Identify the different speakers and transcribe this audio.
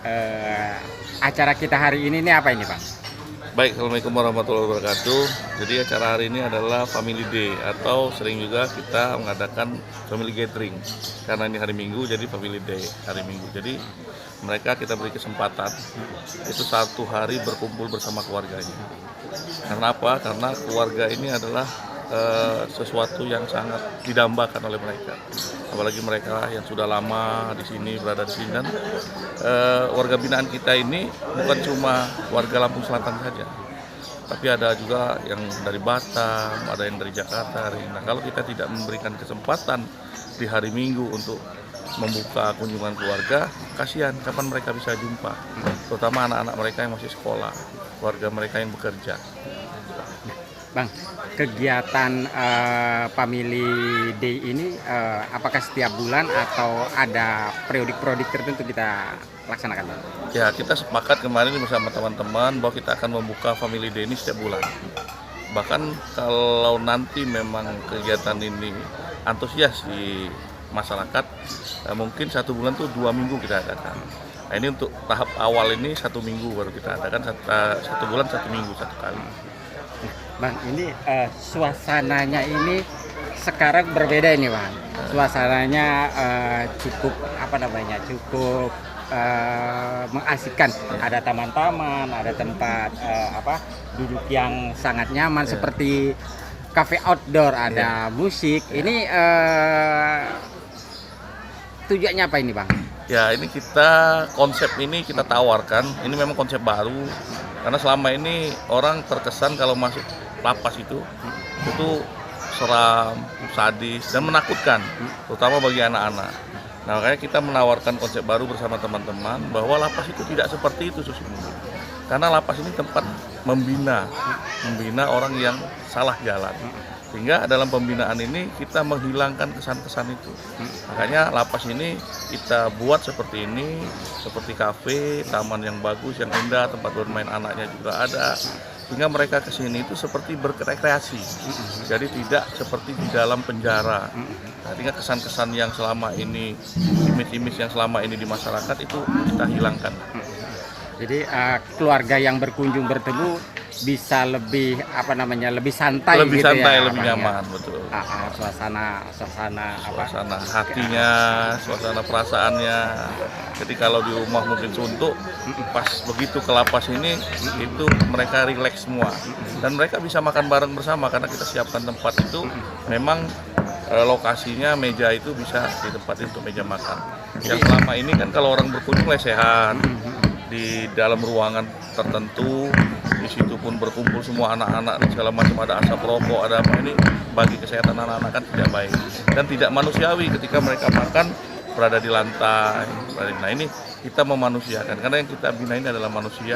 Speaker 1: eh, acara kita hari ini apa ini, Bang?
Speaker 2: Baik, Assalamualaikum warahmatullahi wabarakatuh. Jadi acara hari ini adalah Family Day atau sering juga kita mengadakan Family Gathering. Karena ini hari Minggu, jadi Family Day hari Minggu. Jadi mereka kita beri kesempatan itu satu hari berkumpul bersama keluarganya. Karena apa? Karena keluarga ini adalah sesuatu yang sangat didambakan oleh mereka, apalagi mereka yang sudah lama di sini berada di sini. Dan warga binaan kita ini bukan cuma warga Lampung Selatan saja, tapi ada juga yang dari Batam, ada yang dari Jakarta. Nah, kalau kita tidak memberikan kesempatan di hari Minggu untuk membuka kunjungan keluarga, kasihan kapan mereka bisa jumpa, terutama anak-anak mereka yang masih sekolah, keluarga mereka yang bekerja.
Speaker 1: Bang, kegiatan Family Day ini apakah setiap bulan atau ada periodik-periodik tertentu kita laksanakan, Bang?
Speaker 2: Ya, kita sepakat kemarin bersama teman-teman bahwa kita akan membuka Family Day ini setiap bulan. Bahkan kalau nanti memang kegiatan ini antusias di masyarakat, mungkin 1 bulan tuh 2 minggu kita adakan. Nah, ini untuk tahap awal ini 1 minggu baru kita adakan, 1 bulan 1 minggu 1 kali.
Speaker 1: Bang, ini suasananya ini sekarang berbeda ini, Bang. Suasananya cukup cukup mengasihkan. Ada taman-taman, ada tempat duduk yang sangat nyaman, seperti cafe outdoor, ada musik. Ini tujuannya apa ini, Bang?
Speaker 2: Ya, ini konsep ini kita tawarkan. Ini memang konsep baru karena selama ini orang terkesan kalau masuk lapas itu seram, sadis, dan menakutkan, terutama bagi anak-anak. Nah, makanya kita menawarkan konsep baru bersama teman-teman bahwa lapas itu tidak seperti itu sesungguhnya. Karena lapas ini tempat membina orang yang salah jalan. Sehingga dalam pembinaan ini kita menghilangkan kesan-kesan itu. Makanya lapas ini kita buat seperti ini, seperti kafe, taman yang bagus, yang indah, tempat bermain anaknya juga ada. Sehingga mereka kesini itu seperti berrekreasi, jadi tidak seperti di dalam penjara. Artinya kesan-kesan yang selama ini, image-image yang selama ini di masyarakat itu kita hilangkan.
Speaker 1: Jadi keluarga yang berkunjung bertemu bisa lebih lebih santai,
Speaker 2: lebih
Speaker 1: gitu
Speaker 2: santai,
Speaker 1: ya,
Speaker 2: lebih
Speaker 1: Bang,
Speaker 2: nyaman,
Speaker 1: ya?
Speaker 2: betul.
Speaker 1: Suasana
Speaker 2: hatinya, suasana perasaannya. Jadi kalau di rumah mungkin suntuk, pas begitu ke lapas ini itu mereka rileks semua, dan mereka bisa makan bareng bersama karena kita siapkan tempat itu. Memang lokasinya meja itu bisa ditempatin untuk meja makan. Yang selama ini kan kalau orang berkunjung lesehan di dalam ruangan tertentu, di situ pun berkumpul semua anak-anak dan segala macam, ada asap rokok, ada apa, ini bagi kesehatan anak-anak kan tidak baik dan tidak manusiawi ketika mereka makan berada di lantai. Nah, ini kita memanusiakan karena yang kita bina ini adalah manusia.